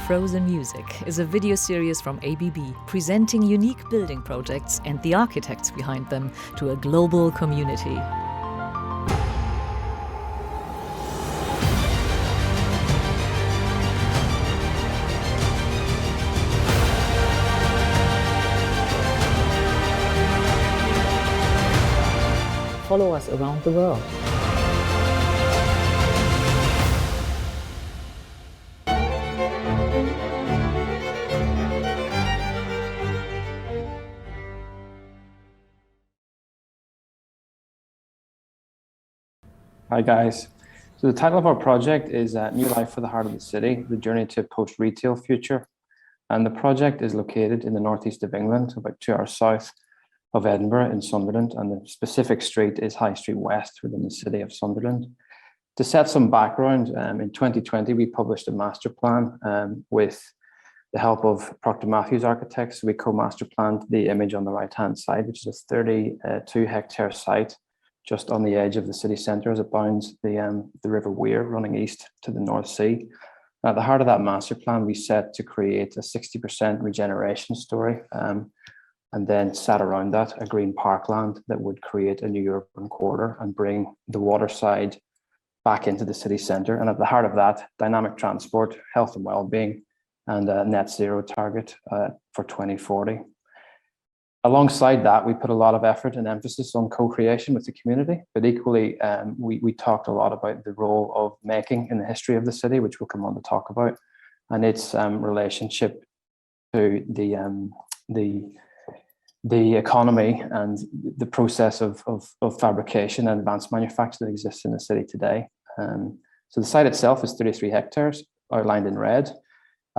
Frozen Music is a video series from ABB presenting unique building projects and the architects behind them to a global community. Follow us around the world. Hi guys. So the title of our project is New Life for the Heart of the City, the journey to a post-retail future. And the project is located in the northeast of England, about 2 hours south of Edinburgh in Sunderland. And the specific street is High Street West within the city of Sunderland. To set some background, in 2020, we published a master plan with the help of Proctor Matthews Architects. We co-master planned the image on the right-hand side, which is a 32-hectare site just on the edge of the city centre as it bounds the River Wear running east to the North Sea. At the heart of that master plan, we set to create a 60% regeneration story and then sat around that a green parkland that would create a new urban quarter and bring the waterside back into the city centre. And at the heart of that, dynamic transport, health and well-being, and a net zero target for 2040. Alongside that, we put a lot of effort and emphasis on co-creation with the community, but equally, we talked a lot about the role of making in the history of the city, which we'll come on to talk about, and its relationship to the economy and the process of fabrication and advanced manufacture that exists in the city today. So the site itself is 33 hectares, outlined in red.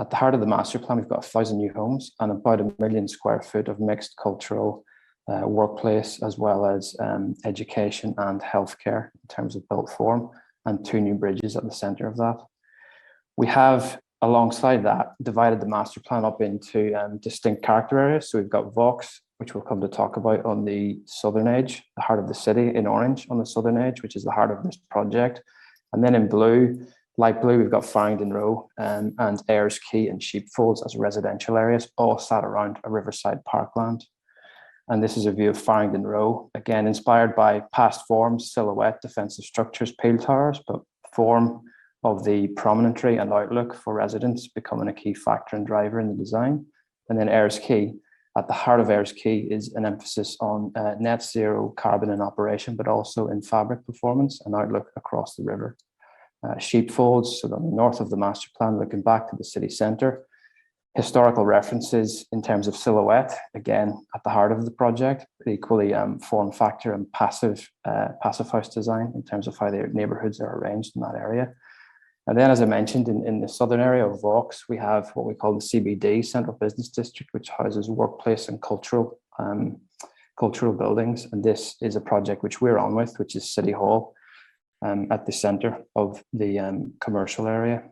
At the heart of the master plan, we've got 1,000 new homes and about 1 million square foot of mixed cultural workplace, as well as education and healthcare in terms of built form, and 2 new bridges at the centre of that. We have, alongside that, divided the master plan up into distinct character areas. So we've got Vaux, which we'll come to talk about, on the southern edge, the heart of the city, in orange on the southern edge, which is the heart of this project. And then in blue, light blue, we've got Farringdon Row and Ayers Quay and Sheepfolds as residential areas, all sat around a riverside parkland. And this is a view of Farringdon Row, again, inspired by past forms, silhouette, defensive structures, peel towers, but form of the promontory and outlook for residents becoming a key factor and driver in the design. And then Ayers Quay, at the heart of Ayers Quay is an emphasis on net zero carbon in operation, but also in fabric performance and outlook across the river. Sheepfolds, so on the north of the master plan, looking back to the city centre. Historical references in terms of silhouette, again, at the heart of the project, but equally form factor and passive house design in terms of how their neighbourhoods are arranged in that area. And then, as I mentioned, in the southern area of Vaux, we have what we call the CBD, Central Business District, which houses workplace and cultural buildings. And this is a project which we're on with, which is City Hall, at the centre of the commercial area.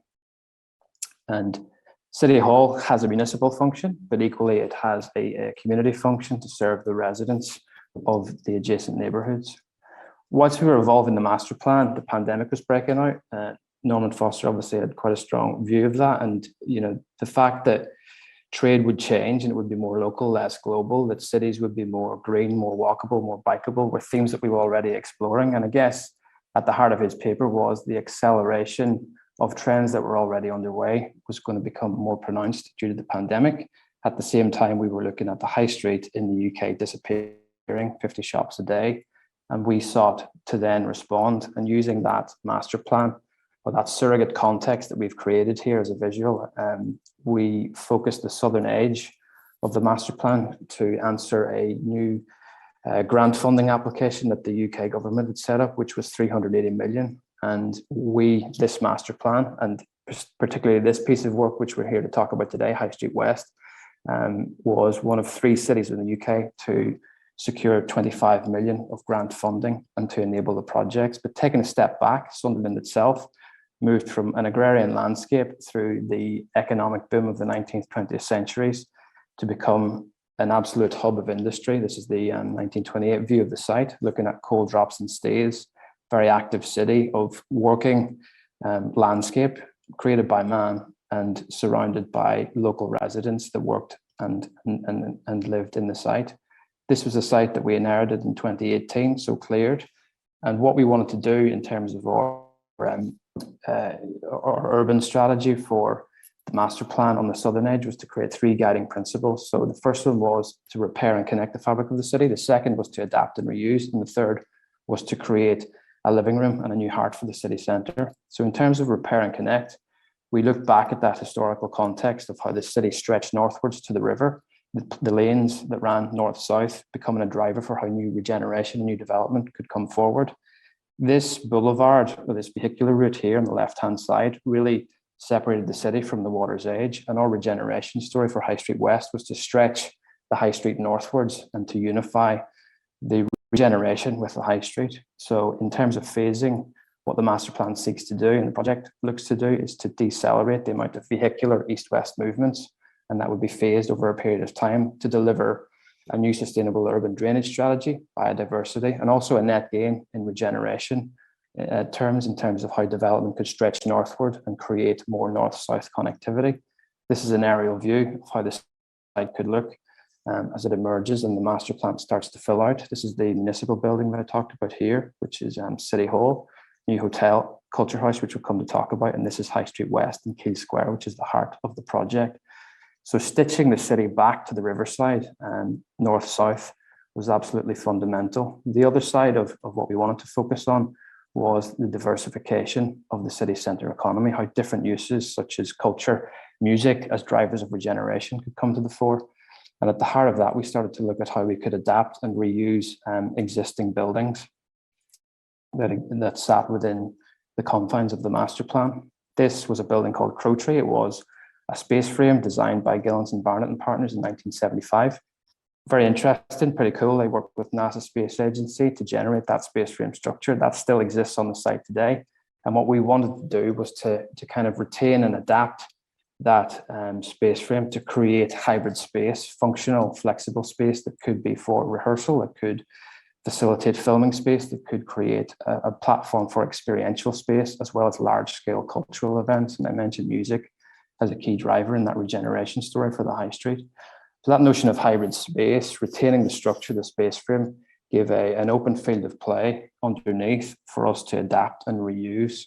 And City Hall has a municipal function, but equally it has a community function to serve the residents of the adjacent neighbourhoods. Once we were evolving the master plan, the pandemic was breaking out. Norman Foster obviously had quite a strong view of that. And, you know, the fact that trade would change and it would be more local, less global, that cities would be more green, more walkable, more bikeable, were themes that we were already exploring. And I guess at the heart of his paper was the acceleration of trends that were already underway was going to become more pronounced due to the pandemic. At the same time, we were looking at the high street in the UK disappearing, 50 shops a day. And we sought to then respond, and using that master plan, or that surrogate context that we've created here as a visual, we focused the southern edge of the master plan to answer a new grant funding application that the UK government had set up, which was 380 million. And this master plan, and particularly this piece of work, which we're here to talk about today, High Street West, was one of 3 cities in the UK to secure 25 million of grant funding and to enable the projects. But taking a step back, Sunderland itself moved from an agrarian landscape through the economic boom of the 19th, 20th centuries to become an absolute hub of industry. This is the 1928 view of the site, looking at coal drops and stays, very active city of working landscape created by man, and surrounded by local residents that worked and lived in the site. This was a site that we inherited in 2018, so cleared. And what we wanted to do in terms of our urban strategy for the master plan on the southern edge was to create 3 guiding principles. So the first one was to repair and connect the fabric of the city. The second was to adapt and reuse. And the third was to create a living room and a new heart for the city centre. So in terms of repair and connect, we looked back at that historical context of how the city stretched northwards to the river, the lanes that ran north-south, becoming a driver for how new regeneration and new development could come forward. This boulevard, or this vehicular route here on the left-hand side, really separated the city from the water's edge. And our regeneration story for High Street West was to stretch the High Street northwards and to unify the regeneration with the High Street. So in terms of phasing, what the master plan seeks to do and the project looks to do is to decelerate the amount of vehicular east-west movements, and that would be phased over a period of time to deliver a new sustainable urban drainage strategy, biodiversity, and also a net gain in regeneration in terms of how development could stretch northward and create more north-south connectivity. This is an aerial view of how this site could look as it emerges and the master plan starts to fill out. This is the municipal building that I talked about here, which is City Hall, new hotel, Culture House, which we'll come to talk about, and this is High Street West and Keele Square, which is the heart of the project. So stitching the city back to the riverside and north-south was absolutely fundamental. The other side of what we wanted to focus on was the diversification of the city centre economy, how different uses such as culture, music as drivers of regeneration could come to the fore. And at the heart of that, we started to look at how we could adapt and reuse existing buildings that sat within the confines of the master plan. This was a building called Crow Tree. It was a space frame designed by Gillens and Barnett and Partners in 1975. Very interesting, pretty cool. They worked with NASA Space Agency to generate that space frame structure. That still exists on the site today. And what we wanted to do was to kind of retain and adapt that space frame to create hybrid space, functional, flexible space that could be for rehearsal, that could facilitate filming space, that could create a platform for experiential space, as well as large-scale cultural events. And I mentioned music as a key driver in that regeneration story for the High Street. So that notion of hybrid space, retaining the structure of the space frame, gave an open field of play underneath for us to adapt and reuse.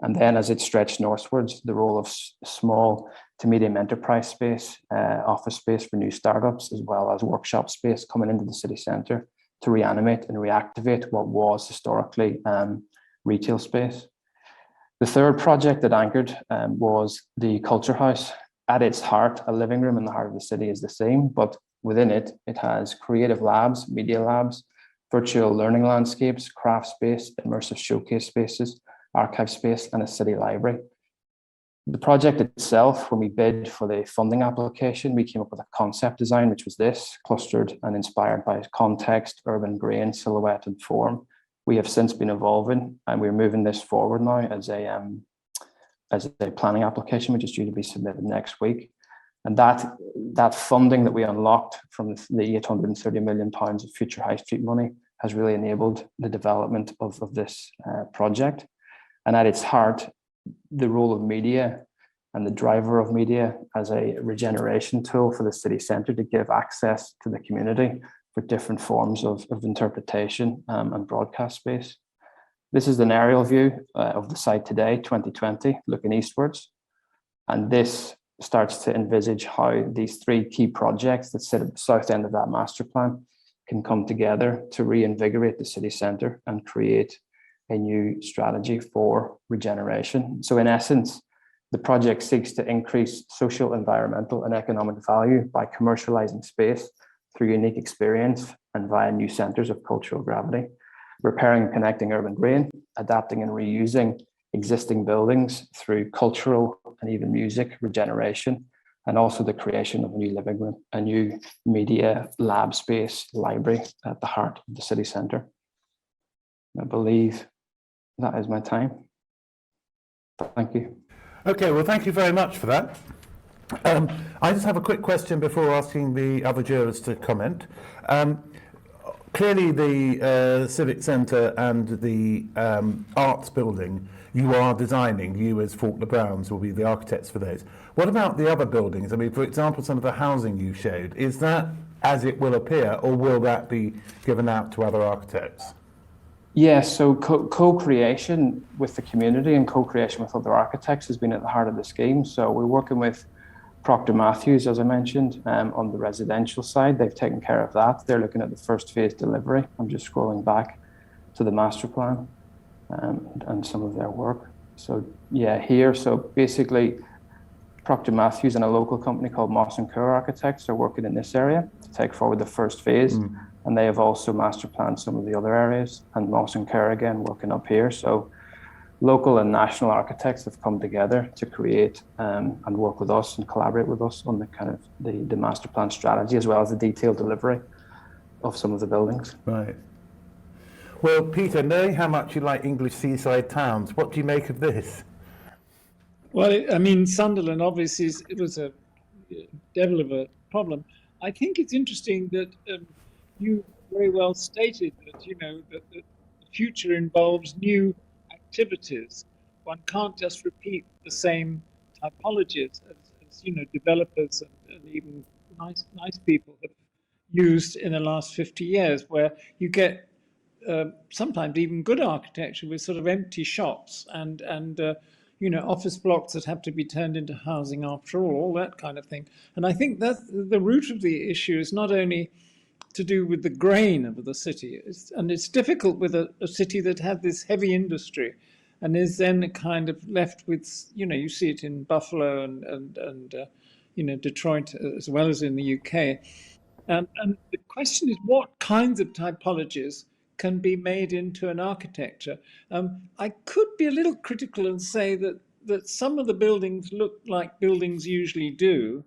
And then as it stretched northwards, the role of small to medium enterprise space, office space for new startups, as well as workshop space coming into the city centre to reanimate and reactivate what was historically retail space. The third project that anchored was the Culture House. At its heart, a living room in the heart of the city is the same, but within it, it has creative labs, media labs, virtual learning landscapes, craft space, immersive showcase spaces, archive space, and a city library. The project itself, when we bid for the funding application, we came up with a concept design, which was this, clustered and inspired by context, urban grain, silhouette, and form. We have since been evolving, and we're moving this forward now as a planning application, which is due to be submitted next week. And that funding that we unlocked from the £830 million of future High Street money has really enabled the development of this project. And at its heart, the role of media and the driver of media as a regeneration tool for the city centre to give access to the community for different forms of interpretation and broadcast space. This is an aerial view of the site today, 2020, looking eastwards. And this starts to envisage how these 3 key projects that sit at the south end of that master plan can come together to reinvigorate the city centre and create a new strategy for regeneration. So in essence, the project seeks to increase social, environmental, and economic value by commercializing space through unique experience and via new centres of cultural gravity, repairing and connecting urban grain, adapting and reusing existing buildings through cultural and even music regeneration, and also the creation of a new living room, a new media lab space library at the heart of the city centre. I believe that is my time. Thank you. Okay, well, thank you very much for that. I just have a quick question before asking the other jurors to comment. clearly the Civic Centre and the Arts Building you are designing, you as FaulknerBrowns will be the architects for those. What about the other buildings? I mean, for example, some of the housing you showed, is that as it will appear, or will that be given out to other architects? Yeah, so co-creation with the community and co-creation with other architects has been at the heart of the scheme. So we're working with Procter Matthews, as I mentioned, on the residential side. They've taken care of that. They're looking at the first phase delivery. I'm just scrolling back to the master plan and some of their work. So yeah, here, so basically Procter Matthews and a local company called Moss & Kerr Architects are working in this area to take forward the first phase. And they have also master planned some of the other areas, and Moss & Kerr again working up here. So local and national architects have come together to create and work with us and collaborate with us on the kind of the master plan strategy, as well as the detailed delivery of some of the buildings. Right. Well, Peter, knowing how much you like English seaside towns, what do you make of this? Well, I mean, Sunderland obviously it was a devil of a problem. I think it's interesting that you very well stated that, you know, that the future involves new activities. One can't just repeat the same typologies as you know, developers and even nice people have used in the last 50 years, where you get sometimes even good architecture with sort of empty shops and you know, office blocks that have to be turned into housing after all that kind of thing. And I think that the root of the issue is not only to do with the grain of the city, and it's difficult with a city that had this heavy industry and is then kind of left with, you know, you see it in Buffalo and you know, Detroit as well as in the UK. And the question is, what kinds of typologies can be made into an architecture? I could be a little critical and say that some of the buildings look like buildings usually do,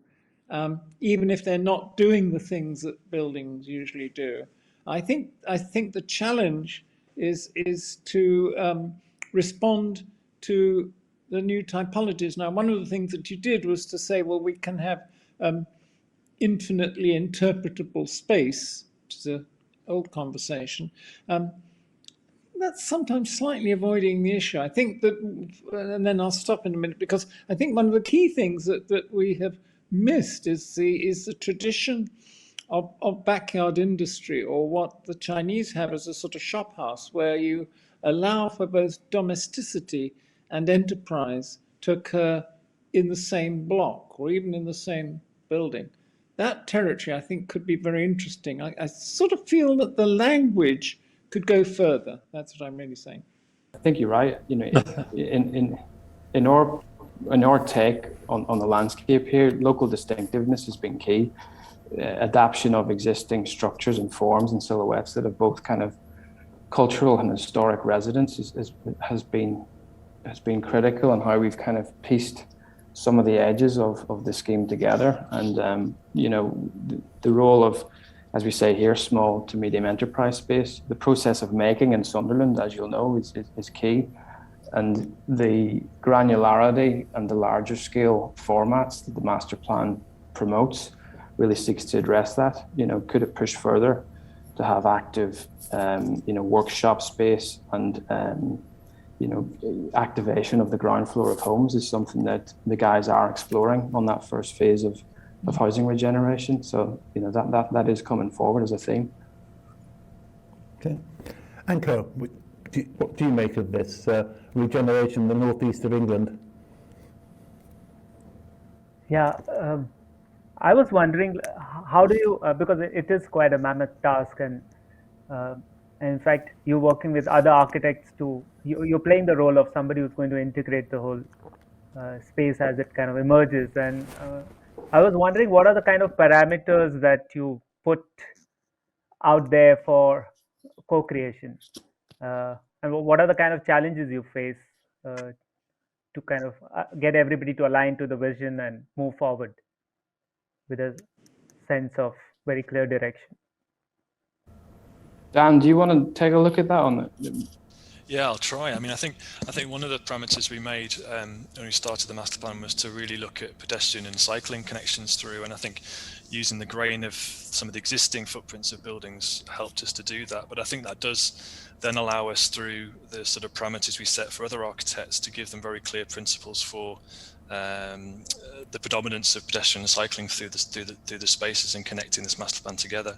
even if they're not doing the things that buildings usually do. I think the challenge is to respond to the new typologies. Now, one of the things that you did was to say, well, we can have infinitely interpretable space, which is an old conversation. That's sometimes slightly avoiding the issue. I think that, and then I'll stop in a minute, because I think one of the key things that we have missed is the tradition of backyard industry, or what the Chinese have as a sort of shop house, where you allow for both domesticity and enterprise to occur in the same block or even in the same building. That territory, I think, could be very interesting. I sort of feel that the language could go further. That's what I'm really saying. I think you're right. You know, in our take on the landscape here, local distinctiveness has been key. Adaptation of existing structures and forms and silhouettes that have both kind of cultural and historic resonance has been critical, on how we've kind of pieced some of the edges of the scheme together. And you know, the role of, as we say here, small to medium enterprise space, the process of making in Sunderland, as you'll know, is key. And the granularity and the larger scale formats that the master plan promotes really seeks to address that. You know, could it push further to have active, you know, workshop space and you know, activation of the ground floor of homes is something that the guys are exploring on that first phase of housing regeneration. So, you know, that is coming forward as a theme. Okay. Anko, what do you make of this regeneration in the northeast of England? Yeah, I was wondering, how do you, because it is quite a mammoth task, and in fact, you're working with other architects you're playing the role of somebody who's going to integrate the whole space as it kind of emerges. And I was wondering, what are the kind of parameters that you put out there for co-creation? And what are the kind of challenges you face to kind of get everybody to align to the vision and move forward with a sense of very clear direction? Dan, do you want to take a look at that on it? Yeah, I'll try. I mean, I think one of the parameters we made when we started the master plan was to really look at pedestrian and cycling connections through, and I think using the grain of some of the existing footprints of buildings helped us to do that. But I think that does then allow us, through the sort of parameters we set for other architects, to give them very clear principles for the predominance of pedestrian and cycling through the spaces and connecting this master plan together.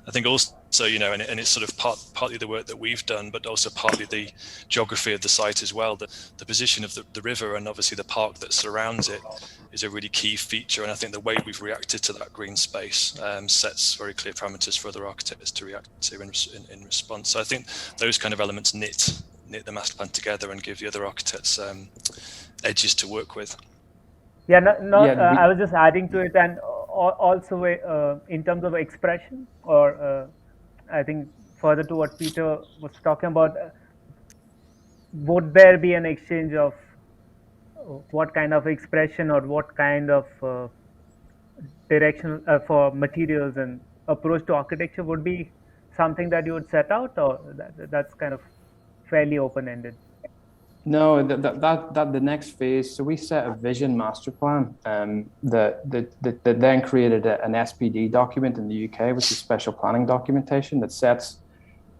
I think also, you know, and it's sort of partly the work that we've done, but also partly the geography of the site as well. The position of the river and obviously the park that surrounds it is a really key feature. And I think the way we've reacted to that green space sets very clear parameters for other architects to react to in response. So I think those kind of elements knit the master plan together and give the other architects edges to work with. Yeah, Yeah, I was just adding to it, and also in terms of expression, or I think further to what Peter was talking about, would there be an exchange of what kind of expression or what kind of direction for materials and approach to architecture would be something that you would set out, or that's kind of fairly open-ended? No, that the next phase. So we set a vision master plan that then created an SPD document in the UK, which is special planning documentation that sets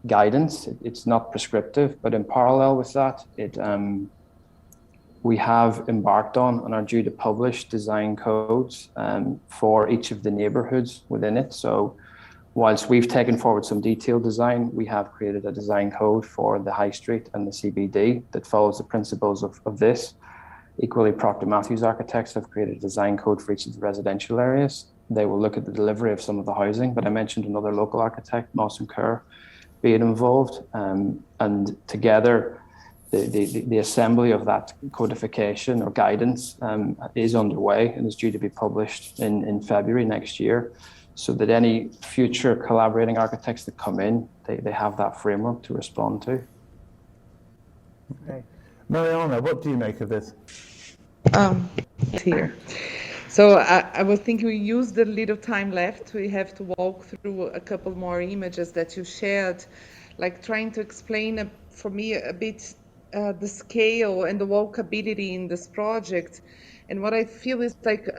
guidance. It's not prescriptive, but in parallel with that, we have embarked on and are due to publish design codes for each of the neighbourhoods within it. So whilst we've taken forward some detailed design, we have created a design code for the High Street and the CBD that follows the principles of this. Equally, Proctor Matthews Architects have created a design code for each of the residential areas. They will look at the delivery of some of the housing, but I mentioned another local architect, Moss & Kerr, being involved. And together, the assembly of that codification or guidance is underway and is due to be published in February next year, so that any future collaborating architects that come in, they have that framework to respond to. Right. Mariana, what do you make of this? Here. So I was thinking we use the little time left. We have to walk through a couple more images that you shared, like trying to explain for me a bit the scale and the walkability in this project. And what I feel is like,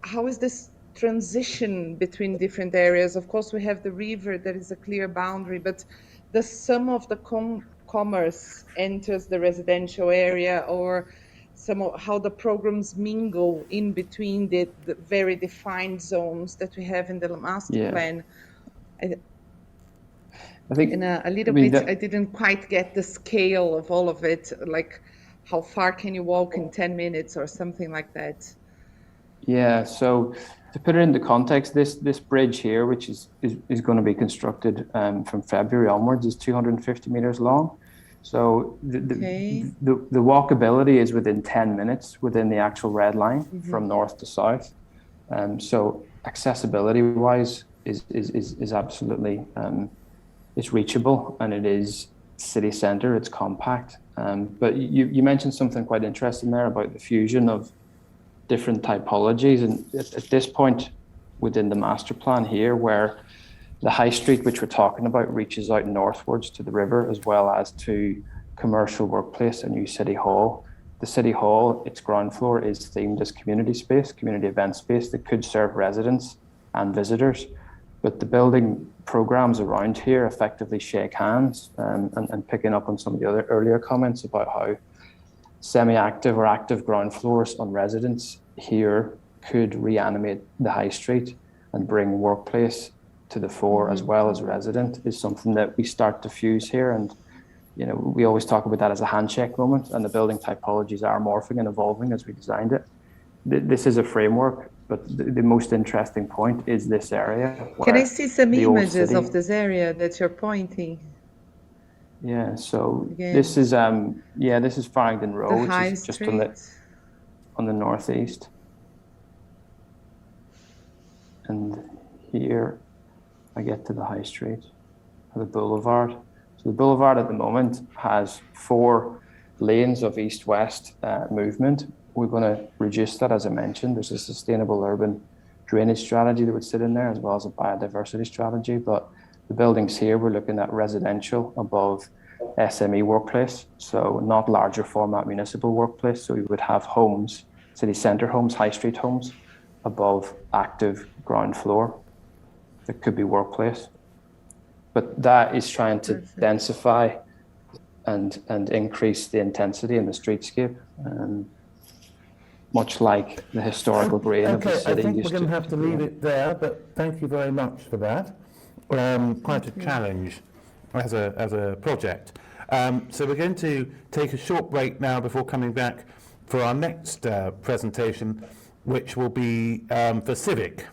how is this transition between different areas? Of course, we have the river that is a clear boundary, but the sum of the commerce enters the residential area, or some of how the programs mingle in between the very defined zones that we have in the master plan. I think in a little bit, I didn't quite get the scale of all of it, like how far can you walk in 10 minutes or something like that. Yeah, so to put it into context, this bridge here, which is going to be constructed from February onwards, is 250 meters long. So the walkability is within 10 minutes within the actual red line from north to south. So accessibility wise is absolutely it's reachable, and it is city center, it's compact. But you mentioned something quite interesting there about the fusion of different typologies, and at this point within the master plan here, where the High Street, which we're talking about, reaches out northwards to the river, as well as to commercial workplace and new City Hall. The City Hall, its ground floor, is themed as community space, community event space that could serve residents and visitors. But the building programs around here effectively shake hands, and picking up on some of the other earlier comments about how semi-active or active ground floors on residents here could reanimate the High Street and bring workplace to the fore as well as resident, is something that we start to fuse here. And you know, we always talk about that as a handshake moment, and the building typologies are morphing and evolving as we designed it. This is a framework, but the most interesting point is this area. Can I see some images of this area that you're pointing? Yeah, so Again, this is this is Farringdon Road, High which is just Street. on the northeast. And here I get to the High Street, or the boulevard. So the boulevard at the moment has 4 lanes of east-west movement. We're going to reduce that, as I mentioned. There's a sustainable urban drainage strategy that would sit in there, as well as a biodiversity strategy. But the buildings here, we're looking at residential above SME workplace, so not larger format municipal workplace. So we would have homes, city centre homes, high street homes, above active ground floor. That could be workplace. But that is trying to densify and increase the intensity in the streetscape, much like the historical grain of the city. I think we're used going to have to leave it there, but thank you very much for that. Quite a challenge as a project. So we're going to take a short break now before coming back for our next presentation, which will be for Civic.